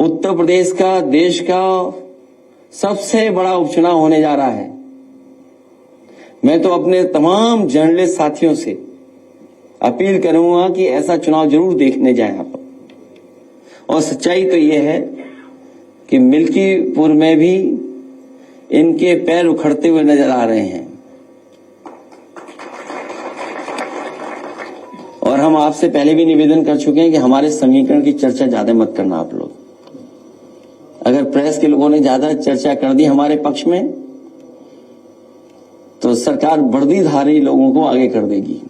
उत्तर प्रदेश का देश का सबसे बड़ा उपचुनाव होने जा रहा है। मैं तो अपने तमाम जर्नलिस्ट साथियों से अपील करूंगा कि ऐसा चुनाव जरूर देखने जाएं आप। और सच्चाई तो यह है कि मिल्कीपुर में भी इनके पैर उखड़ते हुए नजर आ रहे हैं। और हम आपसे पहले भी निवेदन कर चुके हैं कि हमारे समीकरण की चर्चा ज्यादा मत करना आप लोग। अगर प्रेस के लोगों ने ज्यादा चर्चा कर दी हमारे पक्ष में तो सरकार वर्दीधारी लोगों को आगे कर देगी।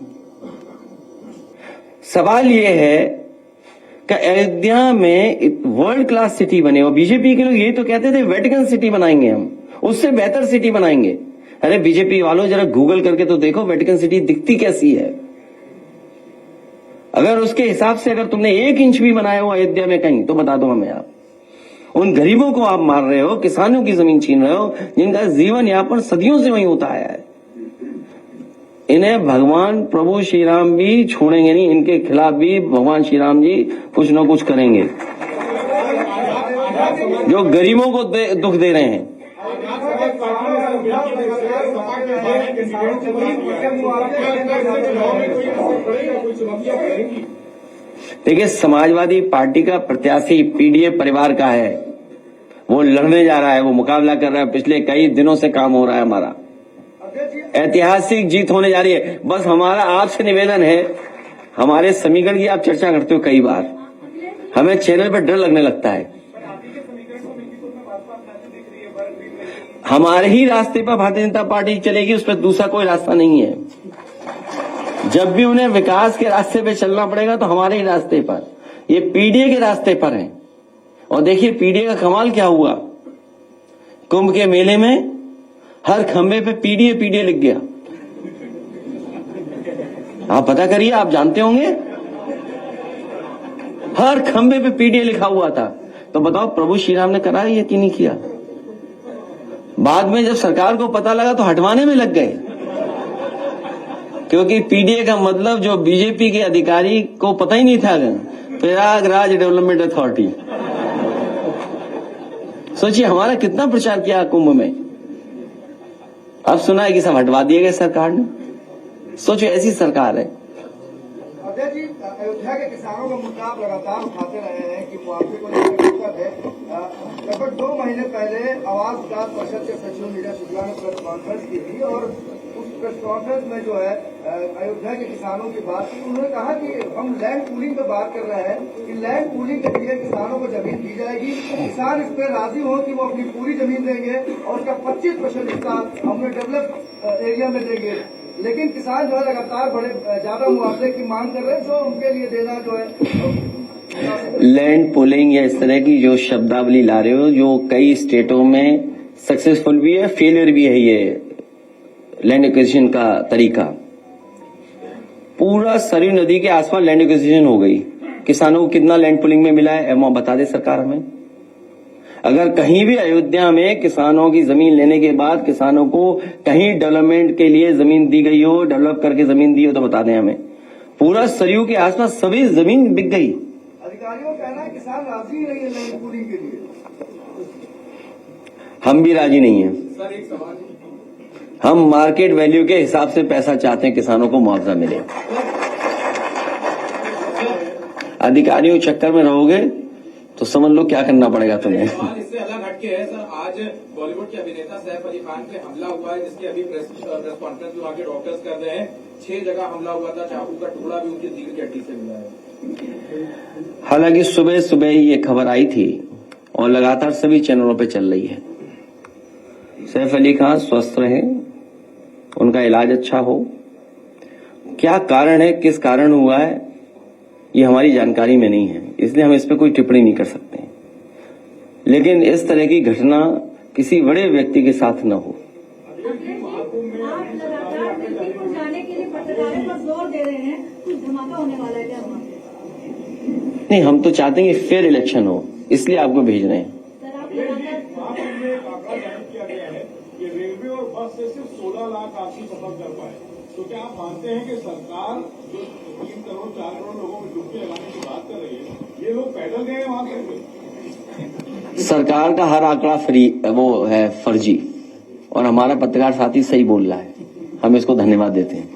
सवाल यह है कि अयोध्या में वर्ल्ड क्लास सिटी बने और बीजेपी के लोग ये तो कहते थे वेटिकन सिटी बनाएंगे, हम उससे बेहतर सिटी बनाएंगे। अरे बीजेपी वालों जरा गूगल करके तो देखो वेटिकन सिटी दिखती कैसी है। अगर उसके हिसाब से अगर तुमने 1 इंच भी बनाया हो अयोध्या में कहीं तो बता दो हमें आप। उन गरीबों को आप मार रहे हो, किसानों की जमीन छीन रहे हो जिनका जीवन यापन सदियों से वहीं होता आया है। इन्हें भगवान प्रभु श्री राम भी छोड़ेंगे नहीं, इनके खिलाफ भी भगवान श्री राम जी कुछ न कुछ करेंगे जो गरीबों को दुख दे रहे हैं। देखिए, समाजवादी पार्टी का प्रत्याशी पीडीए परिवार का है, वो लड़ने जा रहा है, वो मुकाबला कर रहा है। पिछले कई दिनों से काम हो रहा है हमारा, ऐतिहासिक जीत होने जा रही है। बस हमारा आपसे निवेदन है, हमारे समीकरण की आप चर्चा करते हो कई बार, हमें चैनल पर डर लगने लगता है। हमारे ही रास्ते पर भारतीय जनता पार्टी चलेगी, उस पर दूसरा कोई रास्ता नहीं है। जब भी उन्हें विकास के रास्ते पे चलना पड़ेगा तो हमारे ही रास्ते पर, ये पीडीए के रास्ते पर है। और देखिए पीडीए का कमाल क्या हुआ, कुंभ के मेले में हर खंबे पे पीडीए पीडीए लिख गया। आप पता करिए, आप जानते होंगे, हर खंबे पे पीडीए लिखा हुआ था। तो बताओ प्रभु श्री राम ने करा ये कि नहीं किया? बाद में जब सरकार को पता लगा तो हटवाने में लग गए, क्योंकि पीडीए का मतलब जो बीजेपी के अधिकारी को पता ही नहीं था, प्रयागराज डेवलपमेंट अथॉरिटी। सोचिए हमारा कितना प्रचार किया कुंभ में, अब सुना है कि सब हटवा दिए गए सरकार ने। सोचो ऐसी सरकार है। अजय जी, अयोध्या के किसानों का मुद्दा आप लगातार उठाते रहे हैं कि मुआवजे को लेकर दिक्कत है। लगभग 2 महीने पहले आवास विकास परिषद के सचिव मीरा शुक्ला ने प्रेस कॉन्फ्रेंस की थी और उस प्रेस कॉन्फ्रेंस में जो है अयोध्या के किसानों की बात की। उन्होंने कहा कि हम लैंड पूलिंग पे बात कर रहे हैं कि लैंड पूलिंग के लिए किसानों को जमीन दी जाएगी, किसान इस पर राजी हो कि वो अपनी पूरी जमीन देंगे और उसका 25% हिस्सा हमने डेवलप एरिया में देंगे। लेकिन किसान जो है लगातार बड़े ज्यादा मुआवजे की मांग कर रहे हैं, जो उनके लिए देना जो है लैंड पुलिंग या इस तरह की जो शब्दावली ला रहे हो, जो कई स्टेटों में सक्सेसफुल भी है, फेलियर भी है। ये लैंड एक्विजिशन का तरीका, पूरा सरयू नदी के आसपास लैंड एक्विजिशन हो गई। किसानों को कितना लैंड पुलिंग में मिला है बता दे सरकार हमें। अगर कहीं भी अयोध्या में किसानों की जमीन लेने के बाद किसानों को कहीं डेवलपमेंट के लिए जमीन दी गई हो, डेवलप करके जमीन दी हो तो बता दें हमें। पूरा सरयू के आसपास सभी जमीन बिक गई। अधिकारियों का कहना है किसान राजी नहीं है लैंड पूलिंग के लिए। हम भी राजी नहीं है। सर एक सवाल, हम मार्केट वैल्यू के हिसाब से पैसा चाहते हैं, किसानों को मुआवजा मिले। अधिकारियों चक्कर में रहोगे तो समझ लो क्या करना पड़ेगा तुम्हें। इससे अलग हटके है सर, आज बॉलीवुड के अभिनेता सैफ अली खान पे हमला हुआ है, जिसकी अभी प्रेस कॉन्फ्रेंस में आके डॉक्टर्स कर रहे हैं। 6 जगह हमला हुआ था, चाकू का टुकड़ा भी उनकी रीढ़ की हड्डी से मिला है। हालांकि सुबह सुबह ही ये खबर आई थी और लगातार सभी चैनलों पे चल रही है। सैफ अली खान स्वस्थ रहे, उनका इलाज अच्छा हो। क्या कारण है, किस कारण हुआ है, ये हमारी जानकारी में नहीं है, इसलिए हम इस पर कोई टिप्पणी नहीं कर सकते। लेकिन इस तरह की घटना किसी बड़े व्यक्ति के साथ न हो। नहीं, हम तो चाहते हैं कि फेयर इलेक्शन हो, इसलिए आपको भेज रहे हैं। रेलवे और बस से सिर्फ 16 लाख आदमी सफर कर पाए, तो क्या आप मानते हैं कि सरकार जो 3 करोड़ 4 करोड़ लोगों में डुबकी लगाने की बात कर रही है, ये लोग पैदल गए वहां से? सरकार का हर आंकड़ा वो है फर्जी, और हमारा पत्रकार साथी सही बोल रहा है, हम इसको धन्यवाद देते हैं।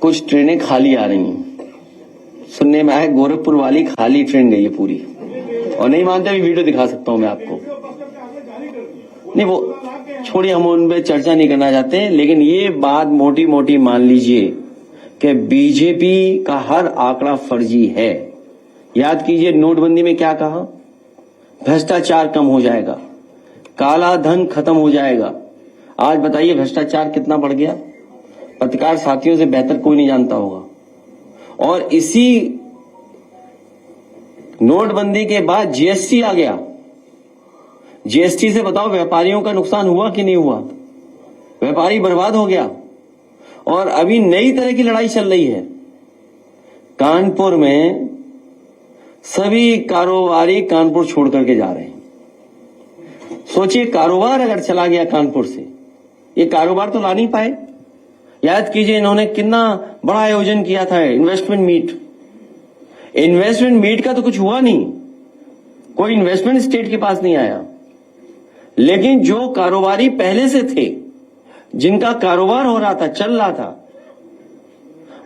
कुछ ट्रेनें खाली आ रही हैं, सुनने में आया गोरखपुर वाली खाली ट्रेन गई है पूरी, और नहीं मानते अभी वीडियो दिखा सकता हूं मैं आपको। नहीं वो छोड़िए, हम उन पे चर्चा नहीं करना चाहते, लेकिन ये बात मोटी मोटी मान लीजिए कि बीजेपी का हर आंकड़ा फर्जी है। याद कीजिए नोटबंदी में क्या कहा, भ्रष्टाचार कम हो जाएगा, काला धन खत्म हो जाएगा। आज बताइए भ्रष्टाचार कितना बढ़ गया, पत्रकार साथियों से बेहतर कोई नहीं जानता होगा। और इसी नोटबंदी के बाद जीएसटी आ गया, जीएसटी से बताओ व्यापारियों का नुकसान हुआ कि नहीं हुआ, व्यापारी बर्बाद हो गया। और अभी नई तरह की लड़ाई चल रही है, कानपुर में सभी कारोबारी कानपुर छोड़ करके जा रहे हैं। सोचिए कारोबार अगर चला गया कानपुर से, ये कारोबार तो ला नहीं पाए। याद कीजिए इन्होंने कितना बड़ा आयोजन किया था, इन्वेस्टमेंट मीट। इन्वेस्टमेंट मीट का तो कुछ हुआ नहीं, कोई इन्वेस्टमेंट स्टेट के पास नहीं आया। लेकिन जो कारोबारी पहले से थे, जिनका कारोबार हो रहा था, चल रहा था,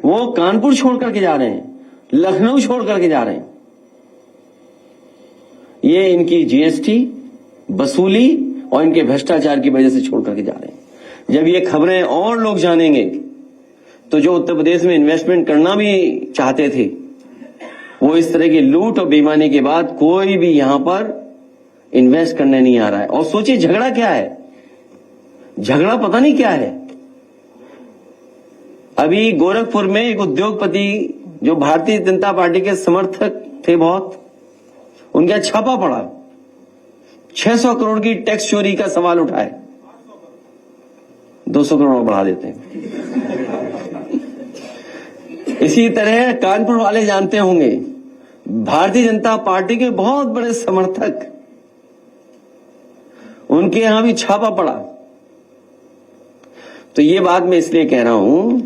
वो कानपुर छोड़ करके जा रहे हैं, लखनऊ छोड़ करके जा रहे हैं। ये इनकी जीएसटी वसूली और इनके भ्रष्टाचार की वजह से छोड़ करके जा रहे हैं। जब ये खबरें और लोग जानेंगे तो जो उत्तर प्रदेश में इन्वेस्टमेंट करना भी चाहते थे, वो इस तरह की लूट और बेईमानी के बाद कोई भी यहां पर इन्वेस्ट करने नहीं आ रहा है। और सोचिए झगड़ा क्या है, झगड़ा पता नहीं क्या है। अभी गोरखपुर में एक उद्योगपति जो भारतीय जनता पार्टी के समर्थक थे बहुत, उनका छापा पड़ा, 600 करोड़ की टैक्स चोरी का सवाल उठाए, 200 करोड़ बढ़ा देते हैं। इसी तरह कानपुर वाले जानते होंगे, भारतीय जनता पार्टी के बहुत बड़े समर्थक, उनके यहां भी छापा पड़ा। तो ये बात मैं इसलिए कह रहा हूं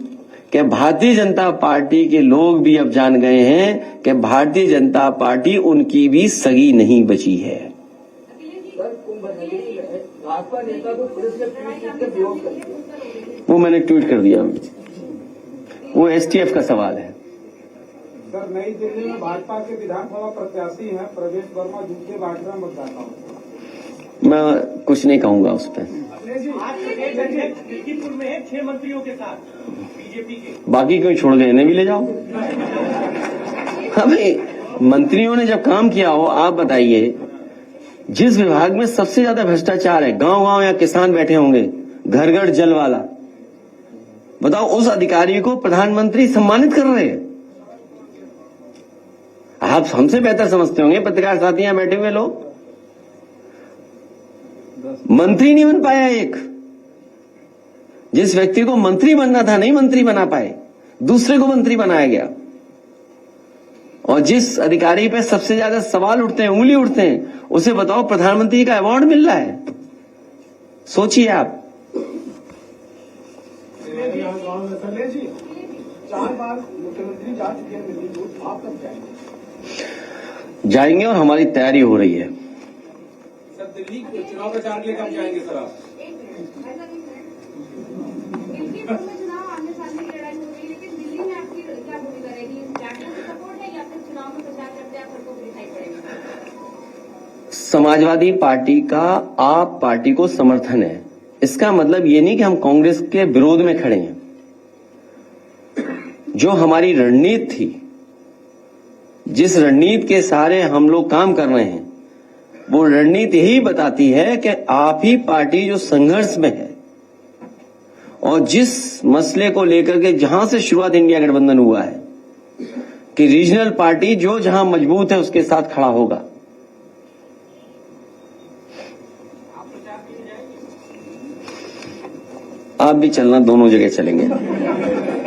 कि भारतीय जनता पार्टी के लोग भी अब जान गए हैं कि भारतीय जनता पार्टी उनकी भी सगी नहीं बची है। भाजपा नेता को पुलिस ने ट्वीट कर विरोध कर दिया, वो मैंने ट्वीट कर दिया, वो एसटीएफ का सवाल है। सर, नई दिल्ली में भाजपा के विधानसभा प्रत्याशी हैं प्रवेश वर्मा, झूठे भाषण मतदाताओं को। मैं कुछ नहीं कहूंगा उस पर। गाजीपुर में 6 मंत्रियों के साथ बीजेपी के, बाकी क्यों छोड़ गए, इन्हें भी ले जाओ। हाँ भाई, मंत्रियों ने जब काम किया हो, आप बताइए जिस विभाग में सबसे ज्यादा भ्रष्टाचार है, गांव गांव या किसान बैठे होंगे, घर घर जल वाला, बताओ उस अधिकारी को प्रधानमंत्री सम्मानित कर रहे हैं। आप हमसे बेहतर समझते होंगे, पत्रकार साथी यहां बैठे हुए लोग। मंत्री नहीं बन पाया एक, जिस व्यक्ति को मंत्री बनना था नहीं मंत्री बना पाए, दूसरे को मंत्री बनाया गया। और जिस अधिकारी पे सबसे ज्यादा सवाल उठते हैं, उंगली उठते हैं, उसे बताओ प्रधानमंत्री का अवार्ड मिल रहा है। सोचिए आप। जी 4 बार मुख्यमंत्री जा चुके हैं दिल्ली को, आप कब जाएंगे? और हमारी तैयारी हो रही है। सर दिल्ली चुनाव प्रचार के लिए कब जाएंगे सर आप? चुनाव आने सामने की लड़ाई हो रही है, लेकिन दिल्ली में आपकी क्या भूमिका रहेगी? जागरण से सपोर्ट है या फिर चुनाव में प्रचार करते आप सबको दिखाई पड़ेगा? समाजवादी पार्टी का आप पार्टी को समर्थन है, इसका मतलब ये नहीं कि हम कांग्रेस के विरोध में खड़े हैं। जो हमारी रणनीति थी, जिस रणनीति के सहारे हम लोग काम कर रहे हैं, वो रणनीति यही बताती है कि आप ही पार्टी जो संघर्ष में है, और जिस मसले को लेकर के जहां से शुरुआत इंडिया गठबंधन हुआ है कि रीजनल पार्टी जो जहां मजबूत है उसके साथ खड़ा होगा। आप भी चलना, दोनों जगह चलेंगे।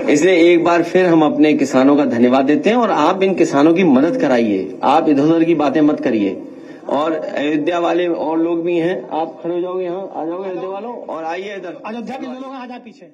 इसलिए एक बार फिर हम अपने किसानों का धन्यवाद देते हैं, और आप इन किसानों की मदद कराइए, आप इधर उधर की बातें मत करिए। और अयोध्या वाले और लोग भी हैं, आप खड़े हो जाओगे, यहाँ आ जाओगे अयोध्या वालों, और आइए इधर। अयोध्या के लोग आ जाए पीछे।